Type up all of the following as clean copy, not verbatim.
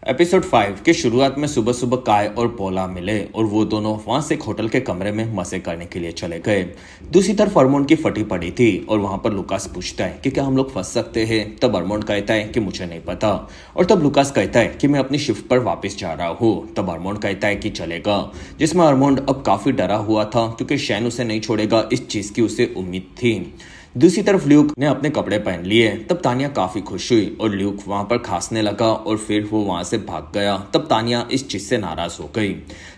Episode 5 के शुरुआत में सुबह सुबह काय और पोला मिले और वो दोनों वहां से एक होटल के कमरे में मजे करने के लिए चले गए। दूसरी तरफ अर्मोंड की फटी पड़ी थी और वहां पर लुकास पूछता है कि क्या हम लोग फंस सकते हैं। तब अर्मोंड कहता है कि मुझे नहीं पता और तब लुकास कहता है कि मैं अपनी शिफ्ट पर वापस जा रहा हूँ। तब अर्मोंड कहता है कि चलेगा, जिसमें अर्मोंड अब काफी डरा हुआ था क्योंकि शैन उसे नहीं छोड़ेगा, इस चीज की उसे उम्मीद थी। दूसरी तरफ ल्यूक ने अपने कपड़े पहन लिए। तब तानिया काफी खुश हुई और ल्यूक वहां पर खांसने लगा और फिर वो वहां से भाग गया। तब तानिया इस चीज से नाराज हो गई।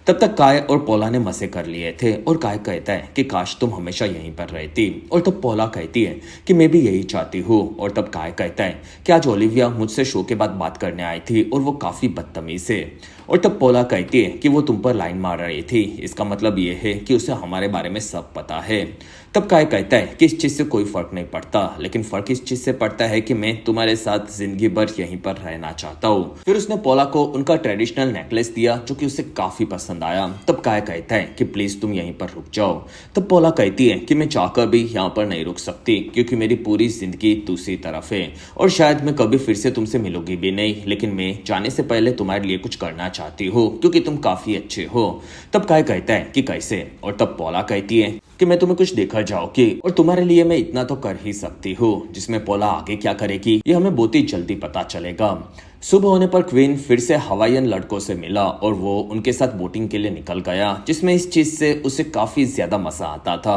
तब तक काय और पोला ने मजे कर लिए थे और काय कहता है कि काश तुम हमेशा यहीं पर रहती और तब पोला कहती है कि मैं भी यही चाहती हूँ। और तब काय कहता है कि आज ओलिविया मुझसे शो के बाद बात करने आई थी और वो काफी बदतमीज है। और तब पोला कहती है कि वो तुम पर लाइन मार रही थी, इसका मतलब ये है कि उसे हमारे बारे में सब पता है। तब काय कहता है कि इस चीज से कोई फर्क नहीं पड़ता, लेकिन फर्क इस चीज से पड़ता है कि मैं तुम्हारे साथ जिंदगी भर यहीं पर रहना चाहता हूँ। फिर उसने पोला को उनका ट्रेडिशनल नेकलेस दिया जो कि उसे काफी पसंद आया। तब काय कहता है कि प्लीज तुम यहीं पर रुक जाओ। तब पोला कहती है कि मैं चाहकर भी यहाँ पर नहीं रुक सकती क्योंकि मेरी पूरी जिंदगी दूसरी तरफ है और शायद मैं कभी फिर से तुमसे मिलूंगी भी नहीं, लेकिन मैं जाने से पहले तुम्हारे लिए कुछ करना चाहती हूँ क्योंकि तुम काफी अच्छे हो। तब काय कहता है कि कैसे। और तब पोला कहती है कि मैं तुम्हें कुछ देखा जाऊंगी और तुम्हारे लिए मैं इतना तो कर ही सकती हूँ। जिसमें पोला आगे क्या करेगी ये हमें बहुत ही जल्दी पता चलेगा। सुबह होने पर क्वीन फिर से हवाईयन लड़कों से मिला और वो उनके साथ बोटिंग के लिए निकल गया, जिसमें इस चीज से उसे काफी ज्यादा मजा आता था।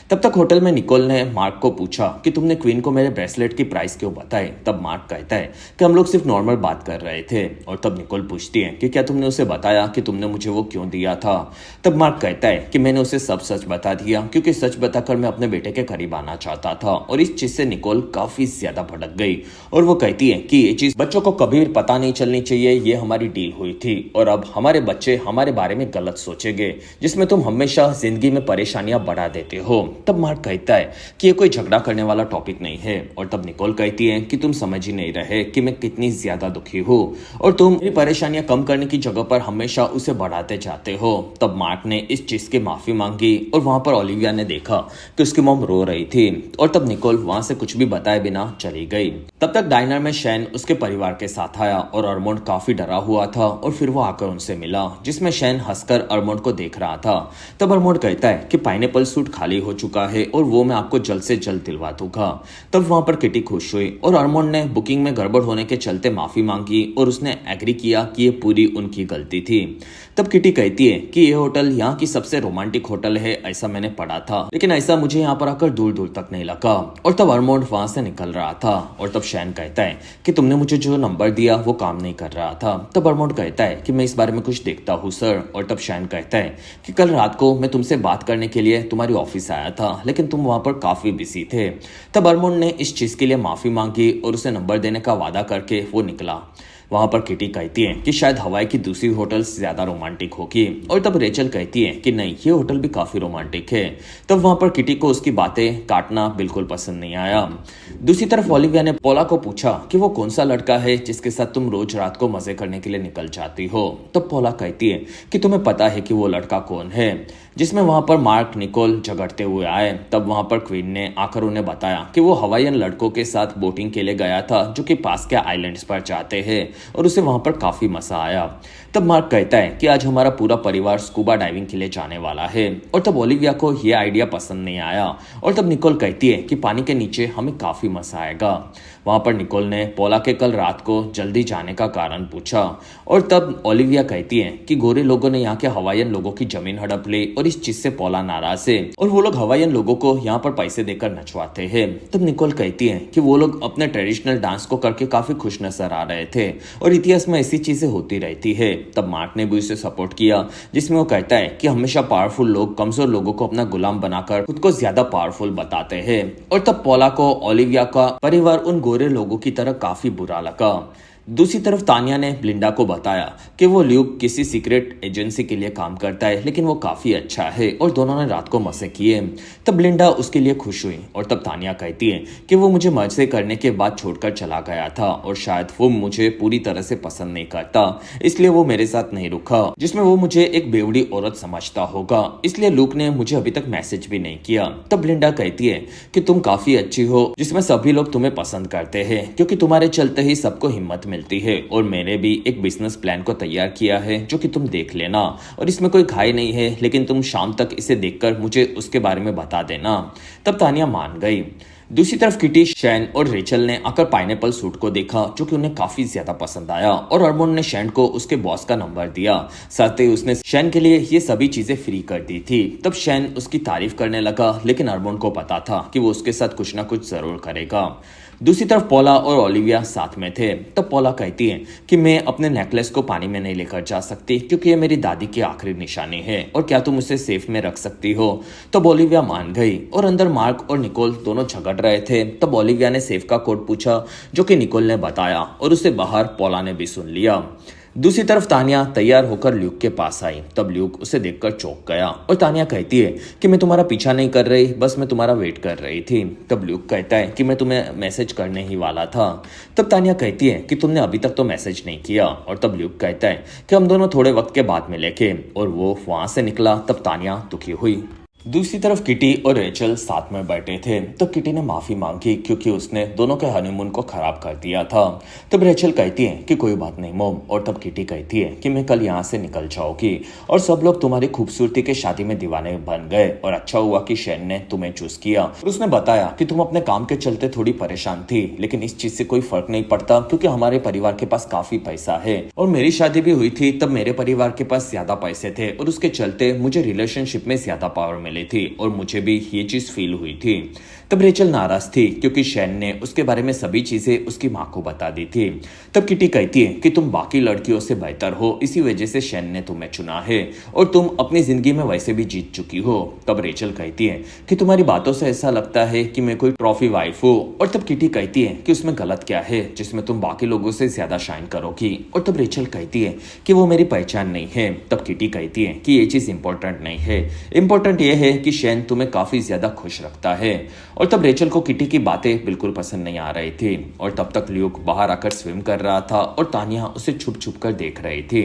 तब तक होटल में निकोल ने मार्क को पूछा कि तुमने क्वीन को मेरे ब्रेसलेट की प्राइस क्यों बताई। तब मार्क कहता है कि हम लोग सिर्फ नॉर्मल बात कर रहे थे। और तब निकोल पूछती है कि क्या तुमने उसे बताया कि तुमने मुझे वो क्यों दिया था। तब मार्क कहता है कि मैंने उसे सब सच बता दिया क्योंकि सच बताकर मैं अपने बेटे के करीब आना चाहता था। और इस चीज से निकोल काफी ज्यादा भड़क गई और वो कहती है कि ये चीज बच्चों को कभी पता नहीं चलनी चाहिए, ये हमारी डील हुई थी और अब हमारे बच्चे हमारे बारे में गलत सोचेंगे, जिसमें तुम हमेशा जिंदगी में परेशानियां बढ़ा देते हो। तब मार्क कहता है कि ये कोई झगड़ा करने वाला टॉपिक नहीं है। और तब निकोल कहती है कि तुम समझ ही नहीं रहे कि मैं कितनी ज्यादा दुखी हूँ और तुम मेरी परेशानियां कम करने की जगह पर हमेशा उसे बढ़ाते जाते हो। तब मार्क ने इस चीज की माफी मांगी और वहां पर ओलिविया ने देखा कि उसकी मॉम रो रही थी और तब निकोल वहां से कुछ भी बताए बिना चली गई। तब तक डाइनर में शैन उसके परिवार के साथ आया और अर्मोंड काफी डरा हुआ था और फिर वो आकर उनसे मिला, जिसमें शैन हंसकर अर्मोंड को देख रहा था। तब अर्मोंड कहता है कि पाइनएप्पल सूट खाली हो चुका है और वो मैं आपको जल्द से जल्द दिलवा दूंगा। तब वहां पर किटी खुश हुई और अर्मोंड ने बुकिंग में गड़बड़ होने के चलते माफी मांगी और उसने एग्री किया कि ये पूरी उनकी गलती थी। तब किटी कहती है कि ये होटल यहाँ की सबसे रोमांटिक होटल है, ऐसा मैंने पढ़ा था, लेकिन ऐसा मुझे यहाँ पर आकर दूर दूर तक नहीं लगा। और तब अर्मोंड वहां से निकल रहा था और तब शैन कहता है कि तुमने मुझे जो नंबर दिया वो काम नहीं कर रहा था। तब अर्मोंड कहता है कि मैं इस बारे में कुछ देखता हूँ सर। और तब शैन कहता है कि कल रात को मैं तुमसे बात करने के लिए तुम्हारी ऑफिस आया था, लेकिन तुम वहां पर काफी बिजी थे। तब अर्मोंड ने इस चीज के लिए माफी मांगी और उसे नंबर देने का वादा करके वो निकला। वहां पर किटी कहती है कि शायद हवाई की दूसरी होटल ज्यादा रोमांटिक होगी और तब रेचल कहती है कि नहीं, ये होटल भी काफी रोमांटिक है। तब वहां पर किटी को उसकी बातें काटना बिल्कुल पसंद नहीं आया। दूसरी तरफ ओलिविया ने पोला को पूछा कि वो कौन सा लड़का है जिसके साथ तुम रोज रात को मजे करने के लिए निकल जाती हो। तब पोला कहती है कि तुम्हें पता है कि वो लड़का कौन है, जिसमें वहां पर मार्क निकोल झगड़ते हुए आए। तब वहां पर क्वीन ने आकर उन्हें बताया कि वो हवाईयन लड़कों के साथ बोटिंग के लिए गया था जो कि पास के आइलैंड्स पर जाते हैं और उसे वहां पर काफी मजा आया। तब मार्क कहता है कि आज हमारा पूरा परिवार स्कूबा डाइविंग के लिए जाने वाला है। और तब ओलिविया को यह आइडिया पसंद नहीं आया और तब निकोल कहती है कि पानी के नीचे हमें काफी मजा आएगा। वहां पर निकोल ने पोला के कल रात को जल्दी जाने का कारण पूछा और तब ओलिविया कहती है कि गोरे लोगों ने यहाँ के हवाईयन लोगों की जमीन हड़प ली और इस चीज से पोला नाराज है और वो लोग हवाईयन लोगों को यहाँ पर पैसे देकर नचवाते हैं। तब निकोल कहती है कि वो लोग अपने ट्रेडिशनल डांस को करके काफी खुश नजर आ रहे थे और इतिहास में ऐसी चीजें होती रहती है। तब मार्क ने भी उसे सपोर्ट किया, जिसमें वो कहता है कि हमेशा पावरफुल लोग कमजोर लोगों को अपना गुलाम बनाकर खुद को ज्यादा पावरफुल बताते हैं। और तब पोला को ओलिविया का परिवार उन गोरे लोगों की तरह काफी बुरा लगा। दूसरी तरफ तानिया ने ब्लिंडा को बताया कि वो ल्यूक किसी सीक्रेट एजेंसी के लिए काम करता है, लेकिन वो काफी अच्छा है और दोनों ने रात को मजे किए। तब ब्लिंडा उसके लिए खुश हुई और तब तानिया कहती है कि वो मुझे मजे करने के बाद छोड़कर चला गया था और शायद वो मुझे पूरी तरह से पसंद नहीं करता, इसलिए वो मेरे साथ नहीं रुका, जिसमें वो मुझे एक बेवड़ी औरत समझता होगा, इसलिए लूक ने मुझे अभी तक मैसेज भी नहीं किया। तब ब्लिंडा कहती है कि तुम काफी अच्छी हो, जिसमें सभी लोग तुम्हें पसंद करते हैं क्योंकि तुम्हारे चलते ही सबको हिम्मत मिलती है और मैंने भी एक बिजनेस प्लान को तैयार किया है जो कि तुम देख लेना, और इसमें कोई घाई नहीं है, लेकिन तुम शाम तक इसे देखकर मुझे उसके बारे में बता देना। तब तानिया मान गई। दूसरी तरफ किटी, शैन और रेचल ने आकर पाइनएप्पल सूट को देखा जो कि उन्हें काफी ज्यादा पसंद आया, और अर्मोंड ने शैन को उसके बॉस का नंबर दिया। साथ ही उसने शैन के लिए ये सभी चीजें फ्री कर दी थी। तब शैन उसकी तारीफ करने लगा, लेकिन अर्मोंड को पता था कि वो उसके साथ कुछ ना कुछ जरूर करेगा। दूसरी तरफ पोला और ओलिविया साथ में थे। तब पोला कहती है कि मैं अपने नेकलेस को पानी में नहीं लेकर जा सकती क्योंकि ये मेरी दादी की आखिरी निशानी है, और क्या तुम उसे सेफ में रख सकती हो? तब ओलिविया मान गई, और अंदर मार्क और निकोल दोनों झगड़ रहे थे। तब ओलिविया ने सेफ का कोड पूछा जो कि निकोल ने बताया, और उसे बाहर पोला ने भी सुन लिया। दूसरी तरफ तानिया तैयार होकर ल्यूक के पास आई। तब ल्यूक उसे देखकर चौंक गया, और तानिया कहती है कि मैं तुम्हारा पीछा नहीं कर रही, बस मैं तुम्हारा वेट कर रही थी। तब ल्यूक कहता है कि मैं तुम्हें मैसेज करने ही वाला था। तब तानिया कहती है कि तुमने अभी तक तो मैसेज नहीं किया, और तब ल्यूक कहता है कि हम दोनों थोड़े वक्त के बाद मिलेंगे, और वो वहां से निकला। तब तानिया दुखी हुई। दूसरी तरफ किटी और रेचल साथ में बैठे थे। तो किटी ने माफी मांगी क्योंकि उसने दोनों के हनीमून को खराब कर दिया था। तब रेचल कहती है कि कोई बात नहीं मोम, और तब किटी कहती है कि मैं कल यहाँ से निकल जाऊंगी, और सब लोग तुम्हारी खूबसूरती के शादी में दीवाने बन गए, और अच्छा हुआ कि शैन ने तुम्हें चूज किया। और उसने बताया कि तुम अपने काम के चलते थोड़ी परेशान थी, लेकिन इस चीज से कोई फर्क नहीं पड़ता क्योंकि हमारे परिवार के पास काफी पैसा है, और मेरी शादी भी हुई थी तब मेरे परिवार के पास ज्यादा पैसे थे, और उसके चलते मुझे रिलेशनशिप में ज्यादा पावर मिली थी, और मुझे भी ये चीज फील हुई थी। तब रेचल नाराज थी क्योंकि शैन ने उसके बारे में सभी चीजें उसकी माँ को बता दी थी। तब किटी कहती है कि तुम बाकी लड़कियों से बेहतर हो, इसी वजह से शैन ने तुम्हें चुना है, और तुम अपनी जिंदगी में वैसे भी जीत चुकी हो। तब रेचल कहती है कि तुम्हारी बातों से ऐसा लगता है कि मैं कोई ट्रॉफी वाइफ हूँ, और तब किटी कहती है कि उसमें गलत क्या है जिसमें तुम बाकी लोगों से ज्यादा शाइन करोगी, और तब रेचल कहती है कि वो मेरी पहचान नहीं है। तब किटी कहती है कि ये चीज इंपॉर्टेंट नहीं है, इंपॉर्टेंट ये है कि शैन तुम्हें काफी ज्यादा खुश रखता है। और तब रेचल को किटी की बातें बिल्कुल पसंद नहीं आ रही थी, और तब तक ल्यूक बाहर आकर स्विम कर रहा था, और तानिया उसे छुप छुप कर देख रही थी।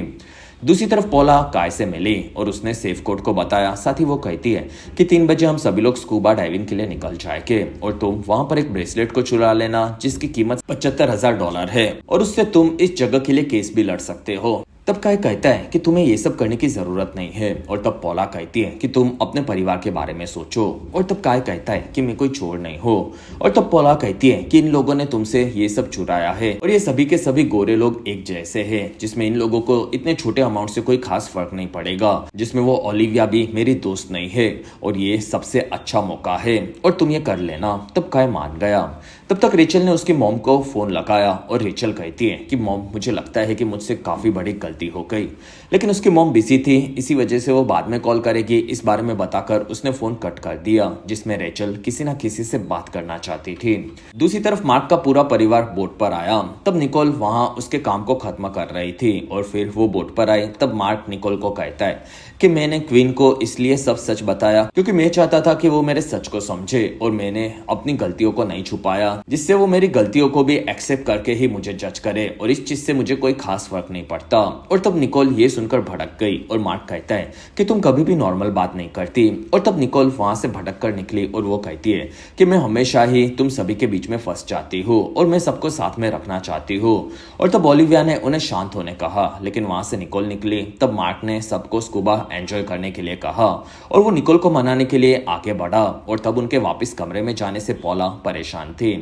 दूसरी तरफ पोला काय से मिली और उसने सेफ कोड को बताया। साथ ही वो कहती है कि 3 बजे हम सभी लोग स्कूबा डाइविंग के लिए निकल जाएंगे, और तुम वहां पर एक ब्रेसलेट को चुरा लेना जिसकी कीमत $75,000 है, और उससे तुम इस जगह के लिए केस भी लड़ सकते हो। तब काय कहता है कि तुम्हें ये सब करने की जरूरत नहीं है, और तब पोला कहती है कि तुम अपने परिवार के बारे में सोचो, और तब काय कहता है कि मैं कोई चोर नहीं हूँ, और तब पोला कहती है कि इन लोगों ने तुमसे ये सब चुराया है, और ये सभी के सभी गोरे लोग एक जैसे हैं, जिसमें इन लोगों को इतने छोटे अमाउंट से कोई खास फर्क नहीं पड़ेगा, जिसमें वो ओलिविया भी मेरी दोस्त नहीं है, और ये सबसे अच्छा मौका है, और तुम ये कर लेना। तब काय मान गया। तब तक रेचल ने उसकी मॉम को फोन लगाया, और रेचल कहती है कि मॉम मुझे लगता है कि मुझसे काफी बड़ी गलती हो गई, लेकिन उसकी मॉम बिजी थी, इसी वजह से वो बाद में कॉल करेगी इस बारे में बताकर उसने फोन कट कर दिया, जिसमें रेचल किसी ना किसी से बात करना चाहती थी। दूसरी तरफ मार्क का पूरा परिवार बोट पर आया। तब निकोल वहां उसके काम को खत्म कर रही थी, और फिर वो बोट पर आई। तब मार्क निकोल को कहता है कि मैंने क्वीन को इसलिए सब सच बताया क्योंकि मैं चाहता था कि वो मेरे सच को समझे, और मैंने अपनी गलतियों को नहीं छुपाया, जिससे वो मेरी गलतियों को भी एक्सेप्ट करके ही मुझे जज करे, और इस चीज से मुझे कोई खास फर्क नहीं पड़ता। और तब निकोल ये सुनकर भड़क गई, और मार्क कहता है कि तुम कभी भी नॉर्मल बात नहीं करती, और तब निकोल वहां से भटक कर निकली, और वो कहती है कि मैं हमेशा ही तुम सभी के बीच में फंस जाती हूँ, और मैं सबको साथ में रखना चाहती हूँ। और तब ओलिविया ने उन्हें शांत होने कहा, लेकिन वहां से निकोल निकली। तब मार्क ने सबको स्कूबा एंजॉय करने के लिए कहा, और वो निकोल को मनाने के लिए आगे बढ़ा, और तब उनके वापस कमरे में जाने से पोला परेशान थी।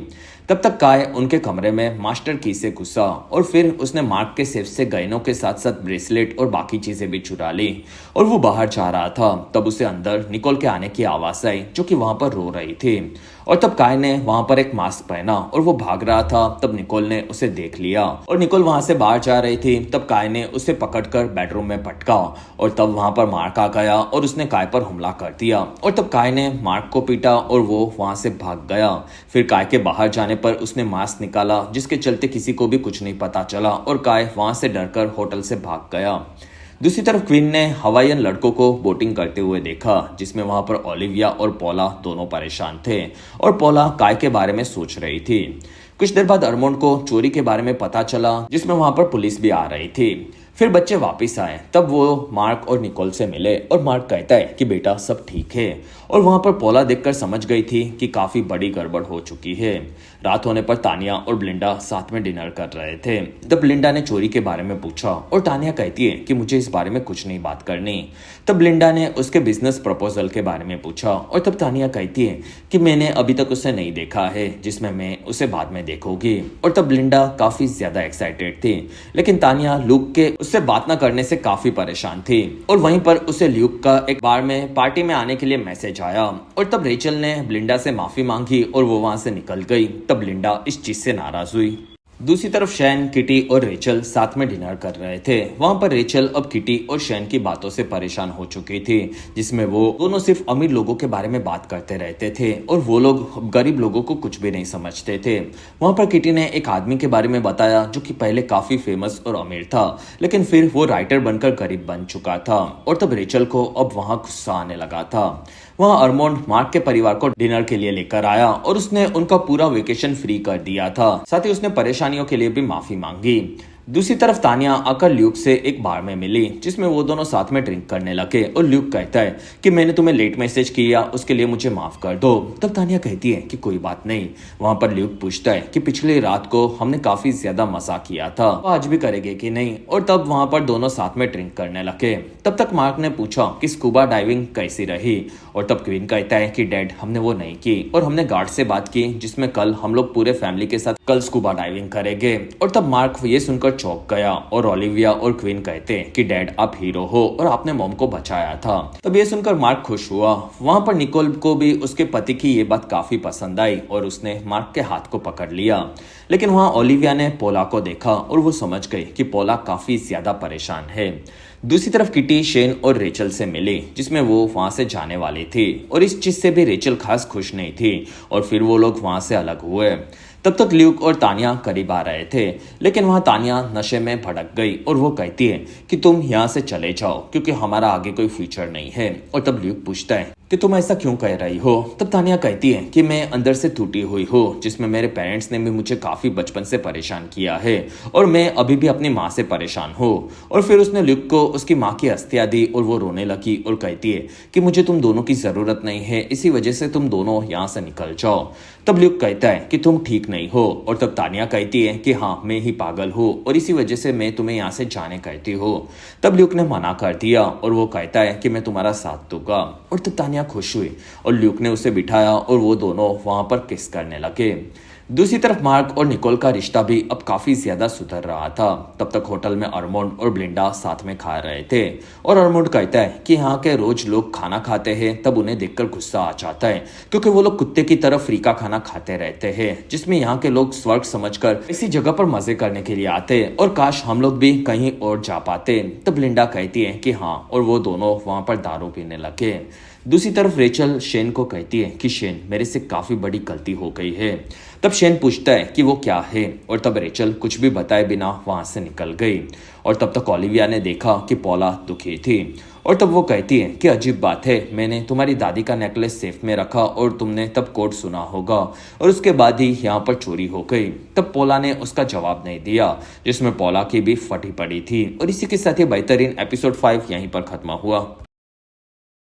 तब तक काय उनके कमरे में मास्टर की से घुसा, और फिर उसने मार्क के सेफ से गहनों के साथ साथ ब्रेसलेट और बाकी चीजें भी चुरा ली, और वो बाहर जा रहा था। तब उसे अंदर निकोल के आने की आवाज आई जो कि वहां पर रो रही थी, और तब काय ने वहां पर एक मास्क पहना और वो भाग रहा था। तब निकोल ने उसे देख लिया, और निकोल वहां से बाहर जा रही थी। तब काय ने उसे पकड़कर बेडरूम में पटका, और तब वहां पर मार्क आ गया और उसने काय पर हमला कर दिया, और तब काय ने मार्क को पीटा और वो वहां से भाग गया। फिर काय के बाहर जाने पर उसने मास्क निकाला, जिसके चलते किसी को भी कुछ नहीं पता चला, और काय वहां से डरकर होटल से भाग गया। दूसरी तरफ क्वीन ने हवाईयन लड़कों को बोटिंग करते हुए देखा, जिसमें वहां पर ओलिविया और पोला दोनों परेशान थे, और पोला काय के बारे में सोच रही थी। कुछ देर बाद अर्मोंड को चोरी के बारे में पता चला, जिसमें वहां पर पुलिस भी आ रही थी। फिर बच्चे वापस आए। तब वो मार्क और निकोल से मिले, और मार्क कहता है कि बेटा सब ठीक है, और वहां पर पोला देखकर समझ गई थी कि काफी बड़ी गड़बड़ हो चुकी है। रात होने पर तानिया और ब्लिंडा साथ में डिनर कर रहे थे। तब ब्लिंडा ने चोरी के बारे में पूछा और तानिया कहती है कि मुझे इस बारे में कुछ नहीं बात करनी। तब ब्लिंडा ने उसके बिजनेस प्रपोजल के बारे में पूछा और तब तानिया कहती है कि मैंने अभी तक उसे नहीं देखा है, जिसमें मैं उसे बाद में देखूंगी। और तब ब्लिंडा काफी ज्यादा एक्साइटेड थी, लेकिन तानिया ल्यूक के उससे बात न करने से काफी परेशान थी। और वहीं पर उसे ल्यूक का एक बार में पार्टी में आने के लिए मैसेज आया और तब रेचल ने ब्लिंडा से माफी मांगी और वो वहां से निकल गई। तब ब्लिंडा इस चीज से नाराज हुई। दूसरी तरफ शैन, किटी और रेचल साथ में डिनर कर रहे थे। वहां पर रेचल अब किटी और शैन की बातों से परेशान हो चुकी थी, जिसमें वो दोनों सिर्फ अमीर लोगों के बारे में बात करते रहते थे और वो लोग गरीब लोगों को कुछ भी नहीं समझते थे। वहां पर किटी ने एक आदमी के बारे में बताया जो कि पहले काफी फेमस और अमीर था, लेकिन फिर वो राइटर बनकर गरीब बन चुका था। और तब रेचल को अब वहां गुस्सा आने लगा था। वहां अर्मोंड मार्क के परिवार को डिनर के लिए लेकर आया और उसने उनका पूरा वेकेशन फ्री कर दिया था। साथ ही उसने परेशानियों के लिए भी माफी मांगी। दूसरी तरफ तानिया आकर ल्यूक से एक बार में मिली, जिसमें वो दोनों साथ में ड्रिंक करने लगे और ल्यूक कहता है कि मैंने तुम्हें लेट मैसेज किया, उसके लिए मुझे माफ कर दो। तब तानिया कहती है कि कोई बात नहीं। वहां पर ल्यूक पूछता है कि पिछली रात को हमने काफी ज्यादा मजाक किया था, आज भी करेंगे कि नहीं। और तब वहां पर दोनों साथ में ड्रिंक करने लगे। तब तक मार्क ने पूछा कि स्कूबा डाइविंग कैसी रही। और तब क्वीन कहता है कि डैड, हमने वो नहीं की और हमने गार्ड से बात की, जिसमें कल हम लोग पूरे फैमिली के साथ कल स्कूबा डाइविंग करेंगे। और तब मार्क ये सुनकर चौंक गया और ओलिविया और क्वीन कहते हैं कि डैड, आप हीरो हो और आपने मॉम को बचाया था। तब ये सुनकर मार्क खुश हुआ। वहां पर निकोल को भी उसके पति की ये बात काफी पसंद आई और उसने मार्क के हाथ को पकड़ लिया। लेकिन वहां ओलिविया ने पोला को देखा और वो समझ गई कि पोला काफी ज्यादा परेशान है। दूसरी तरफ किटी शेन और रेचल से मिली, जिसमें वो वहां से जाने वाली थी और इस चीज से भी रेचल खास खुश नहीं थी और फिर वो लोग वहां से अलग हुए। तब तक ल्यूक और तानिया करीब आ रहे थे, लेकिन वहां तानिया नशे में भड़क गई और वो कहती है कि तुम यहाँ से चले जाओ क्योंकि हमारा आगे कोई फ्यूचर नहीं है। और तब ल्यूक पूछता है कि तुम ऐसा क्यों कह रही हो। तब तानिया कहती है कि मैं अंदर से टूटी हुई हूँ, जिसमें मेरे पेरेंट्स ने भी मुझे काफी बचपन से परेशान किया है और मैं अभी भी अपनी माँ से परेशान हूँ। और फिर उसने ल्यूक को उसकी माँ की अस्थियां दी और वो रोने लगी और कहती है कि मुझे तुम दोनों की जरूरत नहीं है, इसी वजह से तुम दोनों यहाँ से निकल जाओ। तब ल्यूक कहता है कि तुम ठीक नहीं हो। और तब तानिया कहती है कि हाँ, मैं ही पागल हूँ और इसी वजह से मैं तुम्हें यहाँ से जाने कहती हूँ। तब ल्यूक ने मना कर दिया और वो कहता है कि मैं तुम्हारा साथ दूंगा। और तब तानिया खुश हुई और ल्यूक ने उसे बिठाया और वो दोनों वहां पर किस करने लगे। दूसरी तरफ मार्क और निकोल का रिश्ता भी अब काफी ज्यादा सुधर रहा था। तब तक होटल में अर्मोंड और ब्लिंडा साथ में खा रहे थे और अर्मोंड कहता है कि यहाँ के रोज लोग खाना खाते हैं तब उन्हें देखकर गुस्सा आ जाता है, क्योंकि वो लोग कुत्ते की तरह फ्री का खाना खाते रहते हैं, जिसमें यहाँ के लोग स्वर्ग समझकर इसी जगह पर मजे करने के लिए आते और काश हम लोग भी कहीं और जा पाते। तब ब्लिंडा कहती है कि हाँ, और वो दोनों वहां पर दारू पीने लगे। दूसरी तरफ रेचल शेन को कहती है कि शेन, मेरे से काफी बड़ी गलती हो गई है। तब शेन पूछता है कि वो क्या है और तब रेचल कुछ भी बताए बिना वहां से निकल गई। और तब तक ओलिविया ने देखा कि पोला दुखी थी और तब वो कहती है कि अजीब बात है, मैंने तुम्हारी दादी का नेकलेस सेफ में रखा और तुमने तब कोड सुना होगा और उसके बाद ही यहाँ पर चोरी हो गई। तब पोला ने उसका जवाब नहीं दिया, जिसमें पोला की भी फटी पड़ी थी। और इसी के साथ ही बेहतरीन एपिसोड 5 यहीं पर खत्म हुआ।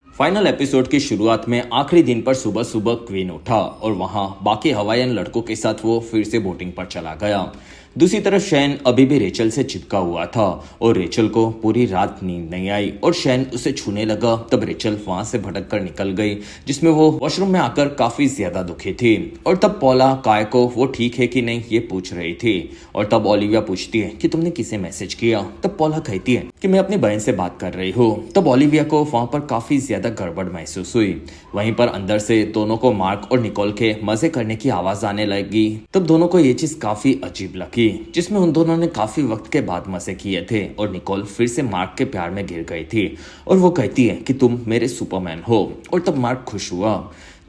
फाइनल एपिसोड की शुरुआत में आखिरी दिन पर सुबह सुबह क्वीन उठा और वहां बाकी हवाईयन लड़कों के साथ वो फिर से बोटिंग पर चला गया। दूसरी तरफ शैन अभी भी रेचल से चिपका हुआ था और रेचल को पूरी रात नींद नहीं आई और शैन उसे छूने लगा। तब रेचल वहां से भटक कर निकल गई, जिसमें वो वॉशरूम में आकर काफी ज्यादा दुखी थी। और तब पोला काय को वो ठीक है कि नहीं ये पूछ रही थी और तब ओलिविया पूछती है कि तुमने किसे मैसेज किया। तब पोला कहती है कि मैं अपनी बहन से बात कर रही हूँ। तब ओलिविया को वहां पर काफी ज्यादा गड़बड़ महसूस हुई। वहीं पर अंदर से दोनों को मार्क और निकोल के मजे करने की आवाज आने लगी। तब दोनों को ये चीज काफी अजीब लगी, जिसमें उन दोनों ने काफी वक्त के बाद मजे किए थे और निकोल फिर से मार्क के प्यार में गिर गई थी और वो कहती है कि तुम मेरे सुपरमैन हो। और तब मार्क खुश हुआ।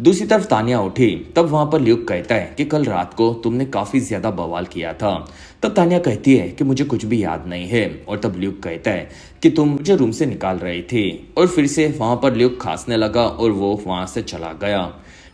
दूसरी तरफ तानिया उठी। तब वहां पर ल्यूक कहता है कि कल रात को तुमने काफी ज्यादा बवाल किया था। तब तानिया कहती है कि मुझे कुछ भी याद नहीं है और तब ल्यूक कहता है कि तुम मुझे रूम से निकाल रही थी और फिर से वहां पर ल्यूक खांसने लगा और वो वहां से चला गया।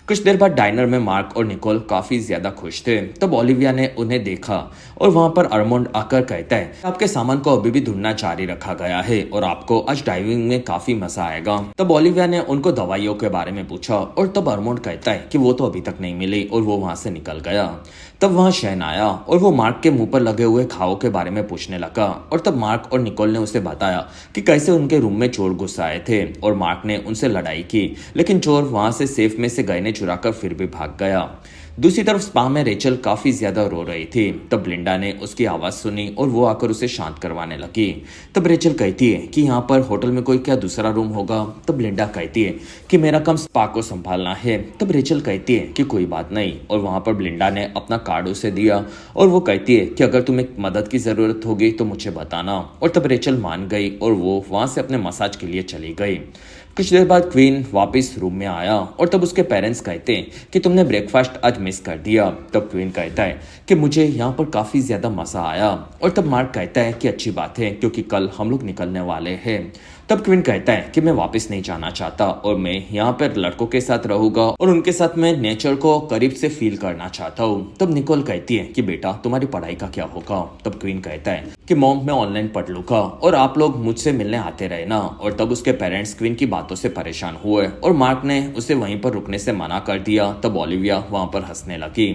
कुछ देर बाद डाइनर में मार्क और निकोल काफी ज्यादा खुश थे। तब ओलिविया ने उन्हें देखा और वहां पर अर्मोंड आकर कहता है, आपके सामान को अभी भी ढूंढना जारी रखा गया है और आपको आज डाइविंग में काफी मजा आएगा। तब ओलिविया ने उनको दवाइयों के बारे में पूछा और तब अर्मोंड कहता है कि वो तो अभी तक नहीं मिली और वो वहां से निकल गया। तब वहां शैन आया और वो मार्क के मुंह पर लगे हुए घावों के बारे में पूछने लगा और तब मार्क और निकोल ने उसे बताया कि कैसे उनके रूम में चोर घुस आए थे और मार्क ने उनसे लड़ाई की, लेकिन चोर वहां से सेफ में से गहने चुराकर फिर भी भाग गया। दूसरी तरफ स्पा में रेचल काफी ज्यादा रो रही थी। तब लिंडा ने उसकी आवाज सुनी और वो आकर उसे शांत करवाने लगी। तब रेचल कहती है कि यहाँ पर होटल में कोई क्या दूसरा रूम होगा। तब लिंडा कहती है कि मेरा काम स्पा को संभालना है। तब रेचल कहती है कि कोई बात नहीं और वहां पर लिंडा ने अपना कार्ड उसे दिया और वो कहती है कि अगर तुम्हें मदद की जरूरत होगी तो मुझे बताना। और तब रेचल मान गई और वो वहां से अपने मसाज के लिए चली गई। कुछ देर बाद क्वीन वापस रूम में आया और तब उसके पेरेंट्स कहते हैं कि तुमने ब्रेकफास्ट आज मिस कर दिया। तब क्वीन कहता है कि मुझे यहाँ पर काफी ज्यादा मजा आया और तब मार्क कहता है कि अच्छी बात है क्योंकि कल हम लोग निकलने वाले हैं। तब क्वीन कहता है कि मैं वापस नहीं जाना चाहता और मैं यहाँ पर लड़कों के साथ रहूंगा और उनके साथ मैं नेचर को करीब से फील करना चाहता हूँ। तब निकोल कहती है कि बेटा तुम्हारी पढ़ाई का क्या होगा। तब क्वीन कहता है कि मॉम मैं ऑनलाइन पढ़ लूंगा और आप लोग मुझसे मिलने आते रहना। और तब उसके पेरेंट्स क्वीन की बातों से परेशान हुए और मार्क ने उसे वहीं पर रुकने से मना कर दिया। तब ओलिविया वहां पर हंसने लगी।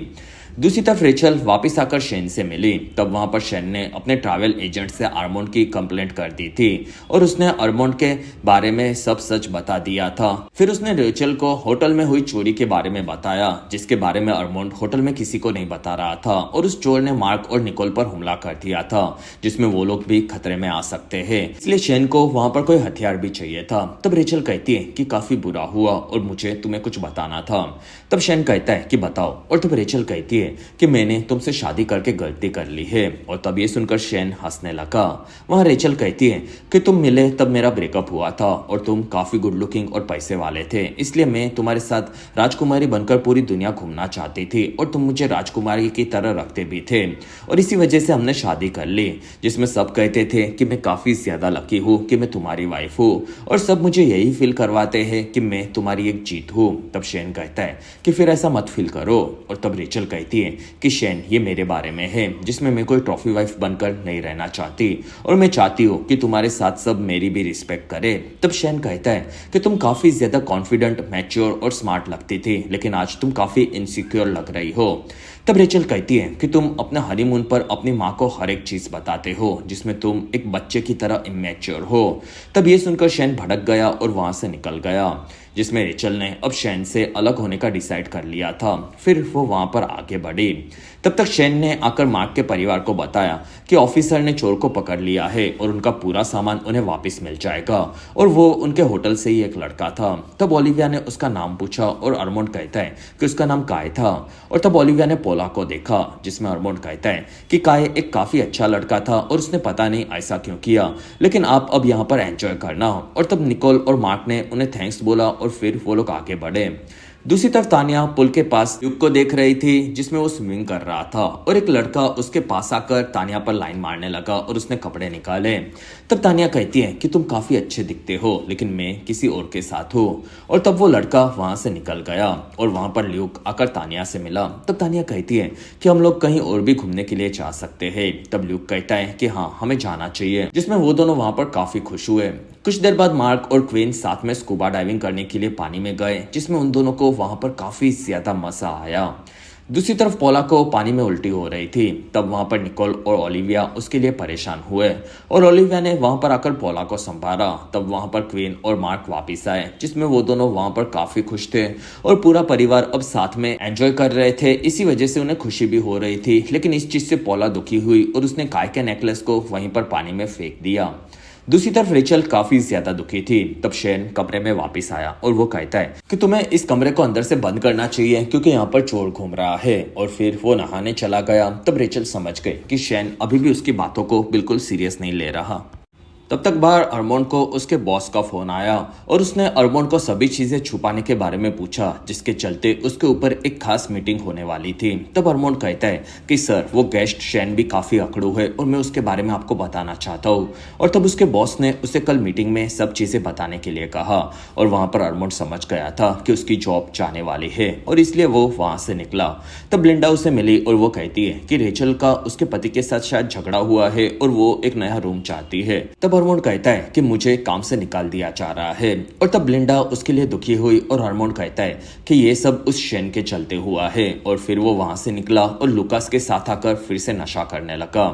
दूसरी तरफ रेचल वापस आकर शेन से मिली। तब वहां पर शेन ने अपने ट्रैवल एजेंट से अर्मोंड की कंप्लेंट कर दी थी और उसने अर्मोंड के बारे में सब सच बता दिया था। फिर उसने रेचल को होटल में हुई चोरी के बारे में बताया जिसके बारे में अर्मोंड होटल में किसी को नहीं बता रहा था और उस चोर ने मार्क और निकोल पर हमला कर दिया था जिसमें वो लोग भी खतरे में आ सकते हैं, इसलिए शेन को वहां पर कोई हथियार भी चाहिए था। तब रेचल कहती है कि काफी बुरा हुआ और मुझे तुम्हें कुछ बताना था। तब शेन कहता है कि बताओ और तब रेचल कहती है कि मैंने तुमसे शादी करके गलती कर ली है। और तब ये सुनकर शेन हंसने लगा। वहां रेचल कहती है कि तुम मिले तब मेरा ब्रेकअप हुआ था और तुम काफी गुड लुकिंग और पैसे वाले थे, इसलिए मैं तुम्हारे साथ राजकुमारी बनकर पूरी दुनिया घूमना चाहती थी और तुम मुझे राजकुमारी की तरह रखते भी थे और इसी वजह से हमने शादी कर ली जिसमें सब कहते थे कि मैं काफी ज्यादा लकी हूँ कि मैं तुम्हारी वाइफ हूँ और सब मुझे यही फील करवाते हैं कि मैं तुम्हारी एक जीत हूँ। तब शेन कहता है कि फिर ऐसा मत फील करो। और तब रेचल कहती है कि शेन ये मेरे बारे में है जिसमें मैं कोई ट्रॉफी वाइफ बनकर नहीं रहना चाहती और मैं चाहती हूँ कि तुम्हारे साथ सब मेरी भी रिस्पेक्ट करे। तब शेन कहता है कि तुम काफी ज्यादा कॉन्फिडेंट, मैच्योर और स्मार्ट लगती थी लेकिन आज तुम काफी इनसिक्योर लग रही हो। तब रेचल कहती है कि तुम अपने हनीमून पर अपनी माँ को हर एक चीज बताते हो जिसमें तुम एक बच्चे की तरह इमेच्योर हो। तब ये सुनकर शेन भड़क गया और वहां से निकल गया जिसमें रेचल ने अब शेन से अलग होने का डिसाइड कर लिया था। फिर वो वहां पर आगे बढ़ी। तब तक शेन ने आकर मार्क के परिवार को बताया कि ऑफिसर ने चोर को पकड़ लिया है और उनका पूरा सामान उन्हें वापस मिल जाएगा और वो उनके होटल से ही एक लड़का था। तब ओलिविया ने उसका नाम पूछा और अर्मोंड कहता है कि उसका नाम काय था। और तब ओलिविया ने पोला को देखा जिसमें अर्मोंड कहता है कि काय एक काफी अच्छा लड़का था और उसने पता नहीं ऐसा क्यों किया, लेकिन आप अब यहाँ पर एंजॉय करना। और तब निकोल और मार्क ने उन्हें थैंक्स बोला और फिर वो लोग आगे बढ़े। दूसरी तरफ तानिया पुल के पास ल्यूक को देख रही थी जिसमें वो स्विमिंग कर रहा था और एक लड़का उसके पास आकर तानिया पर लाइन मारने लगा और उसने कपड़े निकाले। तब तानिया कहती है कि तुम काफी अच्छे दिखते हो लेकिन मैं किसी और के साथ हूँ। और तब वो लड़का वहां से निकल गया और वहां पर ल्यूक आकर तानिया से मिला। तब तानिया कहती है कि हम लोग कहीं और भी घूमने के लिए जा सकते हैं। तब ल्यूक कहता है कि हाँ हमें जाना चाहिए, जिसमें वो दोनों वहां पर काफी खुश हुए। कुछ देर बाद मार्क और क्वीन साथ में स्कूबा डाइविंग करने के लिए पानी में गए जिसमें उन दोनों को वहां पर काफी ज्यादा मजा आया। दूसरी तरफ पोला को पानी में उल्टी हो रही थी। तब वहां पर निकोल और ओलिविया उसके लिए परेशान हुए और ओलिविया ने वहां पर आकर पोला को संभाला। तब वहां पर क्वीन और मार्क वापस आए जिसमें वो दोनों वहां पर काफी खुश थे और पूरा परिवार अब साथ में एंजॉय कर रहे थे। इसी वजह से उन्हें खुशी भी हो रही थी, लेकिन इस चीज से पोला दुखी हुई और उसने काय के नेकलेस को वहीं पर पानी में फेंक दिया। दूसरी तरफ रेचल काफी ज्यादा दुखी थी। तब शेन कमरे में वापस आया और वो कहता है कि तुम्हें इस कमरे को अंदर से बंद करना चाहिए क्योंकि यहाँ पर चोर घूम रहा है। और फिर वो नहाने चला गया। तब रेचल समझ गई कि शेन अभी भी उसकी बातों को बिल्कुल सीरियस नहीं ले रहा। तब तक बाहर अरमोंड को उसके बॉस का फोन आया और उसने अरमोंड को सभी चीजें छुपाने के बारे में पूछा, जिसके चलते उसके ऊपर एक खास मीटिंग होने वाली थी। तब अरमोंड कहता है कि सर, वो गेस्ट शैन भी काफी अकड़ू है और मैं उसके बारे में आपको बताना चाहता हूँ। और तब उसके बॉस ने उसे कल मीटिंग में सब चीजें बताने के लिए कहा और वहां पर अरमोंड समझ गया था कि उसकी जॉब जाने वाली है और इसलिए वो वहां से निकला। तब लिंडा उसे मिली और वो कहती है कि रेचल का उसके पति के साथ शायद झगड़ा हुआ है और वो एक नया रूम चाहती है। तब अरमोंड कहता है कि मुझे काम से निकाल दिया जा रहा है और तब लिंडा उसके लिए दुखी हुई और अरमोंड कहता है कि ये सब उस शेन के चलते हुआ है और फिर वो वहां से निकला और लुकास के साथ आकर फिर से नशा करने लगा।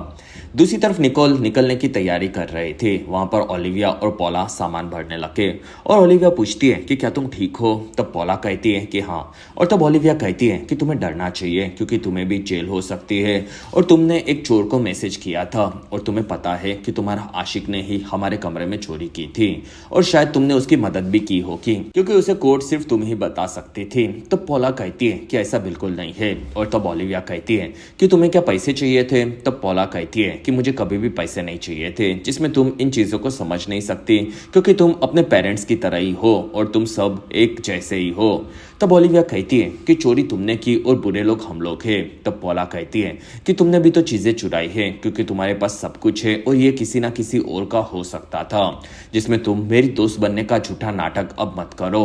दूसरी तरफ निकोल निकलने की तैयारी कर रहे थे। वहां पर ओलिविया और पॉला सामान भरने लगे और ओलिविया पूछती है कि क्या तुम ठीक हो? तब पॉला कहती है कि हाँ और तब ओलिविया कहती है कि तुम्हें डरना चाहिए क्योंकि तुम्हें भी जेल हो सकती है और तुमने एक चोर को मैसेज किया था और तुम्हें पता है कि तुम्हारा आशिक ने ही हमारे कमरे में चोरी की थी और शायद तुमने उसकी मदद भी की होगी क्योंकि उसे कोड सिर्फ तुम ही बता सकती थी। तब पॉला कहती है कि ऐसा बिल्कुल नहीं है और तब ओलिविया कहती है कि तुम्हें क्या पैसे चाहिए थे? तब पॉला कहती है कि मुझे कभी भी पैसे नहीं चाहिए थे, जिसमें तुम इन चीजों को समझ नहीं सकती क्योंकि तुम अपने पेरेंट्स की तरह ही हो और तुम सब एक जैसे ही हो। तब ओलिविया कहती है कि चोरी तुमने की और बुरे लोग हम लोग हैं। तब पॉला कहती है कि तुमने भी तो चीजें चुराई है क्योंकि तुम्हारे पास सब कुछ है और ये किसी ना किसी और का हो सकता था, जिसमें तुम मेरी दोस्त बनने का झूठा नाटक अब मत करो।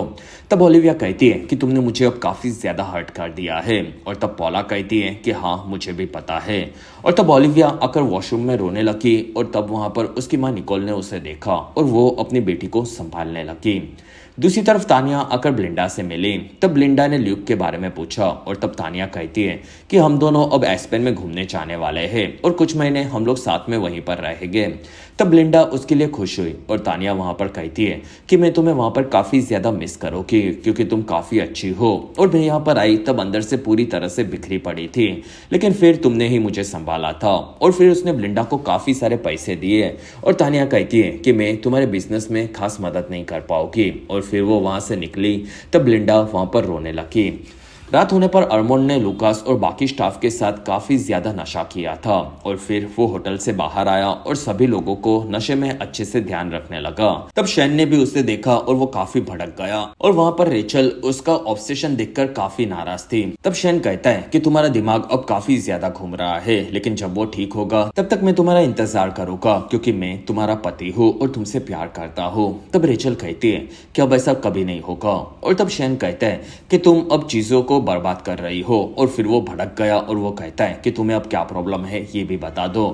तब ओलिविया कहती है कि तुमने मुझे अब काफी ज्यादा हर्ट कर दिया है और तब पॉला कहती है कि हाँ मुझे भी पता है। और तब ओलिविया आकर वॉशरूम में रोने लगी और तब वहां पर उसकी माँ निकोल ने उसे देखा और वो अपनी बेटी को संभालने लगी। दूसरी तरफ तानिया आकर ब्लिंडा से मिली। तब ब्लिंडा ने ल्यूक के बारे में पूछा और तब तानिया कहती है कि हम दोनों अब एस्पेन में घूमने जाने वाले हैं और कुछ महीने हम लोग साथ में वहीं पर रहेंगे। तब ब्लिंडा उसके लिए खुश हुई और तानिया वहां पर कहती है कि मैं तुम्हें वहां पर काफी ज्यादा मिस करूंगी क्योंकि तुम काफी अच्छी हो और मैं यहाँ पर आई तब अंदर से पूरी तरह से बिखरी पड़ी थी, लेकिन फिर तुमने ही मुझे संभाला था। और फिर उसने ब्लिंडा को काफी सारे पैसे दिए और तानिया कहती है कि मैं तुम्हारे बिजनेस में खास मदद नहीं कर पाऊंगी और फिर वो वहां से निकली। तब ब्लिंडा वहां पर रोने लगी। रात होने पर अरमोंड ने लुकास और बाकी स्टाफ के साथ काफी ज्यादा नशा किया था और फिर वो होटल से बाहर आया और सभी लोगों को नशे में अच्छे से ध्यान रखने लगा। तब शैन ने भी उसे देखा और वो काफी भड़क गया और वहां पर रेचल उसका ऑब्सेशन देखकर काफी नाराज थी। तब शैन कहता है कि तुम्हारा दिमाग अब काफी ज्यादा घूम रहा है, लेकिन जब वो ठीक होगा तब तक मैं तुम्हारा इंतजार करूंगा क्योंकि मैं तुम्हारा पति हूँ और तुमसे प्यार करता हूँ। तब रेचल कहती है कि अब ऐसा कभी नहीं होगा और तब शैन कहता है कि तुम अब चीजों को बर्बाद कर रही हो और फिर वो भड़क गया और वो कहता है कि तुम्हें अब क्या प्रॉब्लम है ये भी बता दो।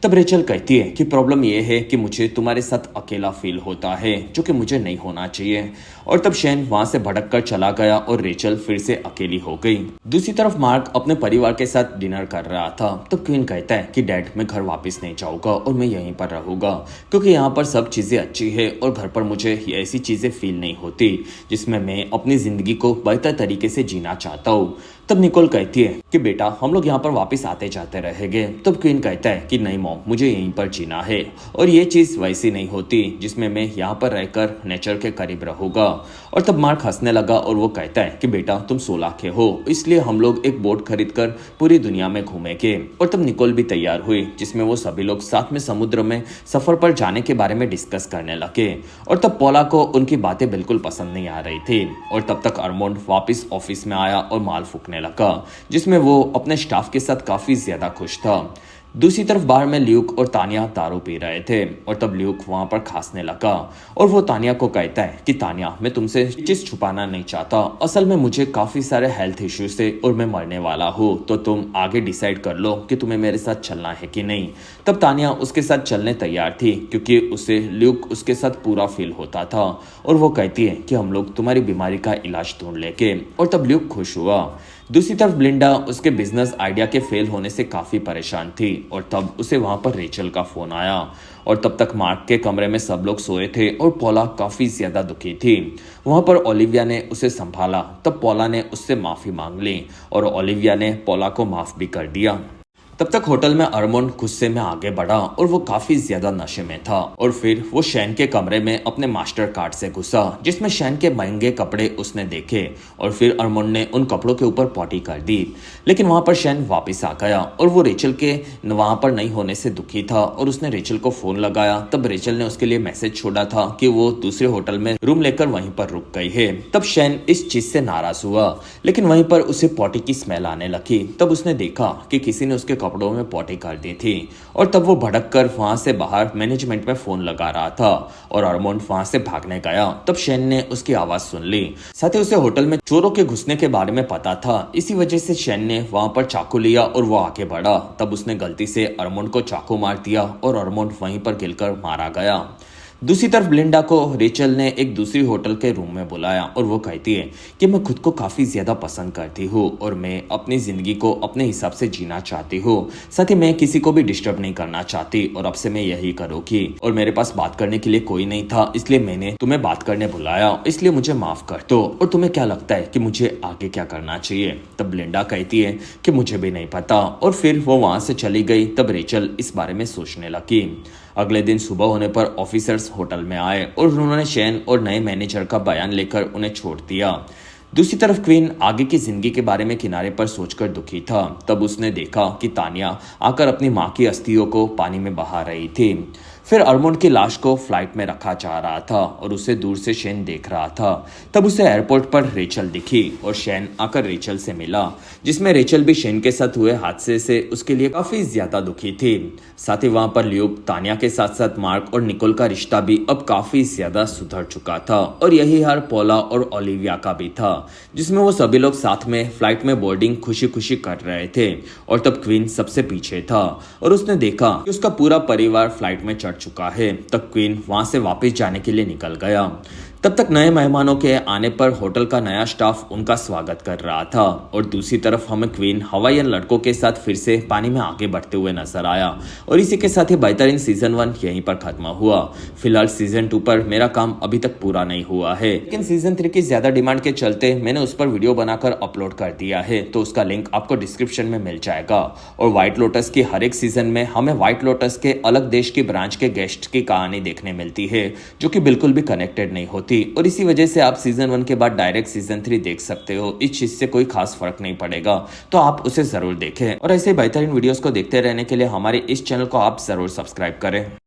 तब रेचल कहती है कि प्रॉब्लम ये है कि मुझे तुम्हारे साथ अकेला फील होता है जो कि मुझे नहीं होना चाहिए। और तब शैन वहां से भड़क कर चला गया और रेचल फिर से अकेली हो गई। दूसरी तरफ मार्क अपने परिवार के साथ डिनर कर रहा था। तब क्वीन कहता है कि डैड मैं घर वापस नहीं जाऊंगा और मैं यहीं पर रहूंगा क्योंकि यहाँ पर सब चीजें अच्छी है और घर पर मुझे ऐसी चीजें फील नहीं होती जिसमें मैं अपनी जिंदगी को बेहतर तरीके से जीना चाहता हूँ। तब निकोल कहती है कि बेटा हम लोग यहाँ पर वापस आते जाते रहेंगे। तब क्वीन कहता है कि नहीं मॉम मुझे यहीं पर जीना है और ये चीज वैसी नहीं होती जिसमें मैं यहाँ पर रहकर नेचर के करीब रहूंगा। और तब मार्क हंसने लगा और वो कहता है कि बेटा तुम 16 के हो इसलिए हम लोग एक बोट खरीद कर पूरी दुनिया में घूमेंगे। और तब निकोल भी तैयार हुई जिसमें वो सभी लोग साथ में समुद्र में सफर पर जाने के बारे में डिस्कस करने लगे। और तब पॉला को उनकी बातें बिल्कुल पसंद नहीं आ रही थी और तब तक अरमोंड वापस ऑफिस में आया और माल फूकने लगा जिसमें वो अपने स्टाफ के साथ काफी ज्यादा खुश था। दूसरी तरफ बार में ल्यूक और तानिया दारू पी रहे थे और तब ल्यूक वहां पर खांसने लगा और वो तानिया को कहता है कि तानिया मैं तुमसे चीज छुपाना नहीं चाहता, असल में मुझे काफी सारे हेल्थ इश्यूज थे और मैं मरने वाला हूँ, तो तुम आगे डिसाइड कर लो कि तुम्हें मेरे साथ चलना है कि नहीं। तब तानिया उसके साथ चलने तैयार थी क्योंकि उसे ल्यूक उसके साथ पूरा फील होता था और वो कहती है कि हम लोग तुम्हारी बीमारी का इलाज ढूंढ लेंगे और तब ल्यूक खुश हुआ। दूसरी तरफ ब्लिंडा उसके बिजनेस आइडिया के फेल होने से काफी परेशान थी और तब उसे वहां पर रेचल का फोन आया और तब तक मार्क के कमरे में सब लोग सोए थे और पॉला काफी ज्यादा दुखी थी। वहां पर ओलिविया ने उसे संभाला। तब पॉला ने उससे माफी मांग ली और ओलिविया ने पॉला को माफ भी कर दिया। तब तक होटल में अरमोंड गुस्से में आगे बढ़ा और वो काफी ज्यादा नशे में था और फिर वो शैन के कमरे में अपने मास्टर कार्ड से घुसा जिसमें शैन के महंगे कपड़े उसने देखे और फिर अरमोंड ने उन कपड़ों के ऊपर पॉटी कर दी। लेकिन वहां पर शैन वापस आ गया और वो रेचल के वहां पर नहीं होने से दुखी था और उसने रेचल को फोन लगाया। तब रेचल ने उसके लिए मैसेज छोड़ा था कि वो दूसरे होटल में रूम लेकर वहीं पर रुक गई है। तब शैन इस चीज से नाराज हुआ, लेकिन वहीं पर उसे पॉटी की स्मेल आने लगी। तब उसने देखा कि किसी ने उसके कपड़ों में पॉटी कर दी थी और तब वो भड़क कर वहां से बाहर मैनेजमेंट में फोन लगा रहा था और अरमोंड वहां से भागने गया। तब शैन ने उसकी आवाज सुन ली, साथ ही उसे होटल में चोरों के घुसने के बारे में पता था। इसी वजह से शैन ने वहां पर चाकू लिया और वो आगे बढ़ा। तब उसने गलती से अरमोंड को चाकू मार दिया और अरमोंड वहीं पर गिरकर मारा गया। दूसरी तरफ लिंडा को रेचल ने एक दूसरी होटल के रूम में बुलाया और वो कहती है कि मैं खुद को काफी ज्यादा पसंद करती हूँ और मैं अपनी जिंदगी को अपने हिसाब से जीना चाहती हूँ, साथ ही मैं किसी को भी डिस्टर्ब नहीं करना चाहती और अब से मैं यही करूँगी और मेरे पास बात करने के लिए कोई नहीं था, इसलिए मैंने तुम्हें बात करने बुलाया, इसलिए मुझे माफ कर दो। और तुम्हें क्या लगता है कि मुझे आगे क्या करना चाहिए? तब लिंडा कहती है कि मुझे भी नहीं पता और फिर वो वहां से चली गई। तब रेचल इस बारे में सोचने लगी। अगले दिन सुबह होने पर ऑफिसर्स होटल में आए और उन्होंने शैन और नए मैनेजर का बयान लेकर उन्हें छोड़ दिया। दूसरी तरफ क्वीन आगे की जिंदगी के बारे में किनारे पर सोचकर दुखी था। तब उसने देखा कि तानिया आकर अपनी माँ की अस्थियों को पानी में बहा रही थी। फिर अरमोंड की लाश को फ्लाइट में रखा जा रहा था और उसे दूर से शैन देख रहा था। तब उसे एयरपोर्ट पर रेचल दिखी और शैन आकर रेचल से मिला, जिसमें रेचल भी शैन के साथ हुए हादसे से उसके लिए काफी ज्यादा दुखी थी। साथ ही वहां पर ल्यूक, तानिया के साथ साथ मार्क और निकोल का रिश्ता भी अब काफी ज्यादा सुधर चुका था और यही हाल पॉला और ओलिविया का भी था, जिसमें वो सभी लोग साथ में फ्लाइट में बोर्डिंग खुशी खुशी कर रहे थे। और तब क्वीन सबसे पीछे था और उसने देखा कि उसका पूरा परिवार फ्लाइट में चढ़ चुका है। तब क्वीन वहां से वापस जाने के लिए निकल गया। तब तक नए मेहमानों के आने पर होटल का नया स्टाफ उनका स्वागत कर रहा था और दूसरी तरफ हमें क्वीन हवाईयन लड़कों के साथ फिर से पानी में आगे बढ़ते हुए नजर आया। और इसी के साथ ही बेहतरीन सीजन 1 यहीं पर खत्म हुआ। फिलहाल सीजन 2 पर मेरा काम अभी तक पूरा नहीं हुआ है, लेकिन सीजन 3 की ज्यादा डिमांड के चलते मैंने उस पर वीडियो बनाकर अपलोड कर दिया है, तो उसका लिंक आपको डिस्क्रिप्शन में मिल जाएगा। और व्हाइट लोटस की हर एक सीजन में हमें व्हाइट लोटस के अलग देश की ब्रांच के गेस्ट की कहानी देखने मिलती है, जो कि बिल्कुल भी कनेक्टेड नहीं होती और इसी वजह से आप सीजन 1 के बाद डायरेक्ट सीजन 3 देख सकते हो। इस चीज से कोई खास फर्क नहीं पड़ेगा, तो आप उसे जरूर देखें और ऐसे बेहतरीन वीडियोस को देखते रहने के लिए हमारे इस चैनल को आप जरूर सब्सक्राइब करें।